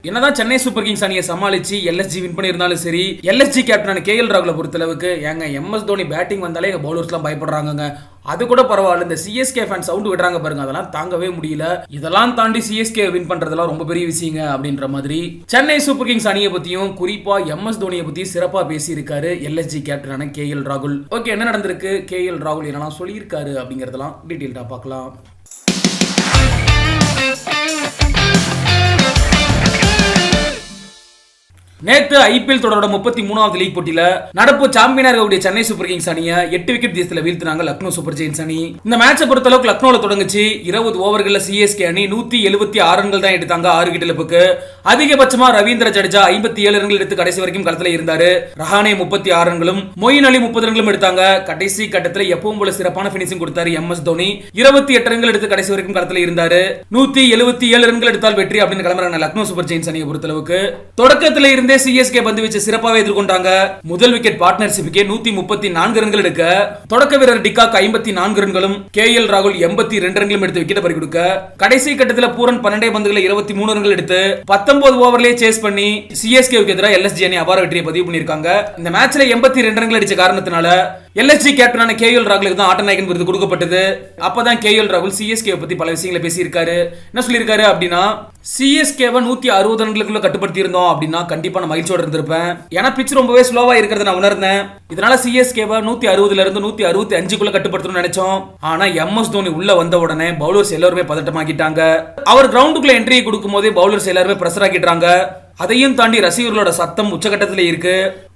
என்னதான் Chennai super Kings அணியை சமாளிச்சு எல்எஸ்ஜி வின் பண்ணியிருந்தாலும் சரி, எல்எஸ்ஜி கேப்டன் கேஎல் ராகுலை பொறுத்தளவுக்கு ஏங்க எம்எஸ் தோனி பேட்டிங் வந்தாலே எங்க பவுலர்ஸ்லாம் பயப்படுறாங்க. அது கூட பரவாயில்ல, இந்த சிஎஸ்கே ஃபேன் சவுண்ட் விடுறாங்க பாருங்க, அதெல்லாம் தாங்கவே முடியல. இதெல்லாம் தாண்டி சிஎஸ்கே வின் பண்றதெல்லாம் ரொம்ப பெரிய விஷயங்க அப்படின்ற மாதிரி சென்னை சூப்பர் கிங்ஸ் அணியை பத்தியும் குறிப்பா எம்எஸ் தோனியை பத்தி சிறப்பா பேசியிருக்காரு எல்எஸ்ஜி கேப்டனான கேஎல் ராகுல். ஓகே, என்ன நடந்திருக்கு, கேஎல் ராகுல் என்னெல்லாம் சொல்லியிருக்காரு அப்படிங்கறதெல்லாம் டீட்டெயில்டா பார்க்கலாம். நேற்று ஐபிஎல் தொடரோட 33வது லீக் போட்டியில நடப்பு சாம்பியனா இருக்கக்கூடிய சென்னை சூப்பர் கிங்ஸ் அணியை 8 விக்கெட் வித்தியாசத்துல வீழ்த்தினாங்க லக்னோ சூப்பர் ஜெயின்ஸ் அணி. இந்த மேட்சை பொறுத்தளவுக்கு லக்னோல தொடங்குச்சு. 20 ஓவர்கள்ல சிஎஸ்கே அணி 176 ரன்கள் தான் எடுத்தாங்க 6 விக்கெட் இழப்புக்கு. அதிகபட்சமா ரவீந்திர ஜடேஜா 57 ரன்கள் எடுத்து கடைசி வரைக்கும் களத்துல இருந்தாரு. ரஹானே 36 ரன்களும் மொயின் அலி 30 ரன்களும் எடுத்தாங்க. கடைசி கட்டத்துல எப்பவும் போல சிறப்பான பினிஷிங் கொடுத்தாரு எம்எஸ் தோனி. 28 ரன்கள் எடுத்து கடைசி வரைக்கும் களத்துல இருந்தாரு. 177 ரன்கள் எடுத்தால் வெற்றி அப்படின்னு கிளம்புறாங்க லக்னோ சூப்பர் ஜெயின்ஸ் அணியை பொறுத்தளவுக்கு. தொடக்கத்துல இருந்து சிஎஸ்கே பந்து வீச்சு சிறப்பாக எதிர்கொண்டாங்க. முதல் விக்கெட் பார்ட்னர்ஷிப்புக்கே 134 ரன்கள் எடுக்க தொடக்க வீரர் டிகாக் 54 ரன்களும் கேஎல் ராகுல் 82 ரன்களும் எடுத்து விக்கெட் பறி கொடுக்க கடைசி கட்டத்தில் பூரன் 12 பந்துகளை 23 ரன்கள் எடுத்து 19 ஓவர்லயே சேஸ் பண்ணி சிஎஸ்கேவுக்கு எதிராக எல்எஸ்ஜி அணி அபார வெற்றியை பதிவு பண்ணிருக்காங்க. இந்த மேட்ச்ல 82 ரன்கள் அடிச்ச காரணத்தினால எல்எஸ்ஜி கேப்டனான கேஎல் ராகுலுக்கு தான் ஆட்ட நாயகன் விருது கொடுக்கப்பட்டது. அப்பதான் கேஎல் ராகுல் சிஎஸ்கே பத்தி பல விஷயங்களை பேசியிருக்காரு. என்ன சொல்லியிருக்காரு அப்படின்னா, சிஎஸ்கேவை 160 ரன்களுக்குள்ள கட்டுப்படுத்தி இருந்தோம் அப்படின்னா கண்டிப்பா நான் மகிழ்ச்சியோட இருந்திருப்பேன். ஏன்னா பிட்ச் ரொம்பவே ஸ்லோவா இருக்கிறத நான் உணர்ந்தேன். இதனால சிஎஸ்கேவை 160ல இருந்து 165க்குள்ள கட்டுப்படுத்தணும்னு நினைச்சோம். ஆனா எம்எஸ் தோனி உள்ள வந்த உடனே பவுலர்ஸ் எல்லாருமே பதட்டமாக்கிட்டாங்க. அவர் கிரவுண்டுக்குள்ள என்ட்ரி கொடுக்கும் போதே பவுலர்ஸ் எல்லாருமே பிரஷர் ஆக்கிட்டாங்க. அதையும் தாண்டி ரசிகர்களோட சத்தம் உச்சகட்டத்தில் இருக்கு.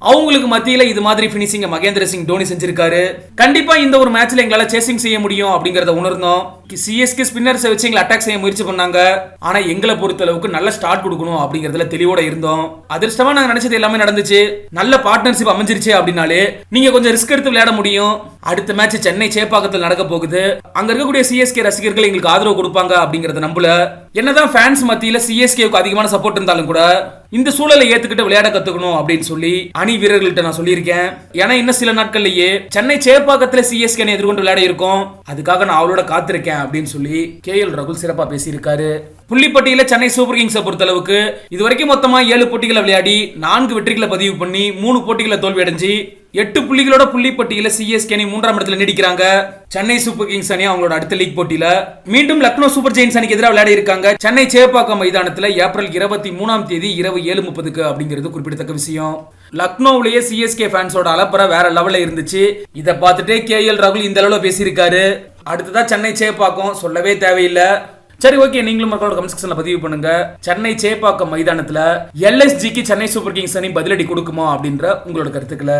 அவங்களுக்கு மத்தியில இது மாதிரி பினிஷிங் மகேந்திர சிங் தோனி செஞ்சிருக்காரு. கண்டிப்பா இந்த ஒரு மேட்ச்ல எங்களால சேசிங் செய்ய முடியும் அப்படிங்கறத உணர்ந்தோம். சிஎஸ்கே ஸ்பின்னர்ஸ் வச்சு எங்களை அட்டாக் செய்ய முயற்சி பண்ணாங்க. ஆனா எங்களை பொறுத்த அளவுக்கு நல்ல ஸ்டார்ட் கொடுக்கணும் அப்படிங்கறதுல தெளிவோட இருந்தோம். அதிர்ஷ்டமா நாங்க நினைச்சது எல்லாமே நடந்துச்சு. நல்ல பார்ட்னர்ஷிப் அமைஞ்சிருச்சு அப்படின்னாலே நீங்க கொஞ்சம் ரிஸ்க் எடுத்து விளையாட முடியும். அடுத்த மேட்ச் சென்னை சேப்பாக்கத்தில் நடக்க போகுது. அங்க இருக்கக்கூடிய சிஎஸ்கே ரசிகர்கள் எங்களுக்கு ஆதரவு கொடுப்பாங்க அப்படிங்கறத நம்பல. என்னதான் ஃபேன்ஸ் மத்தியில சிஎஸ்கேவுக்கு அதிகமான சப்போர்ட் இருந்தாலும் கூட இந்த சூழலை ஏத்துக்கிட்டு விளையாட கத்துக்கணும் அப்படின்னு சொல்லி அணி வீரர்கள்ட்ட நான் சொல்லியிருக்கேன். ஏன்னா இன்னும் சில நாட்கள்லயே சென்னை சேப்பாக்கத்துல சிஎஸ்கே எதிர்கொண்டு விளையாட இருக்கும். அதுக்காக நான் அவளோட காத்திருக்கேன் அப்படின்னு சொல்லி கேஎல் ராகுல் சிறப்பா பேசியிருக்காரு. புள்ளிப்பட்டியல சென்னை சூப்பர் கிங்ஸை பொறுத்தளவுக்கு இதுவரைக்கும் மொத்தமா 7 போட்டிகளை விளையாடி 4 வெற்றிகளை பதிவு பண்ணி 3 போட்டிகளை தோல்வி அடைஞ்சு 8 புள்ளிகளோட புள்ளிப்பட்டியல சிஎஸ்கே அணி 3ஆம் இடத்துல நீடிக்கிறாங்க. சென்னை சூப்பர் கிங்ஸ் அணி அவங்களோட அடுத்த லீக் போட்டியில மீண்டும் லக்னோ சூப்பர் ஜெயின்ஸ் அணிக்கு எதிராக விளையாடி இருக்காங்க. சென்னை சேப்பாக்கம் மைதானத்துல ஏப்ரல் 23ஆம் தேதி இரவு 7:30 அப்படிங்கிறது குறிப்பிடத்தக்க விஷயம். லக்னோவிலேயே சிஎஸ்கே ஃபேன்ஸோட அலப்பற வேற லெவல்ல இருந்துச்சு. இதை பார்த்துட்டே கேஎல் ராகுல் இந்த அளவுல பேசியிருக்காரு. அடுத்ததா சென்னை சேப்பாக்கம் சொல்லவே தேவையில்லை. சரி, ஓகே, நீங்களும் மக்களோட கமெண்ட் செக்ஷன்ல பதிவு பண்ணுங்க. சென்னை சேப்பாக்கம் மைதானத்துல எல்எஸ்ஜிக்கு சென்னை சூப்பர் கிங்ஸ் அணி பதிலடி கொடுக்குமா அப்படின்ற உங்களோட கருத்துக்களை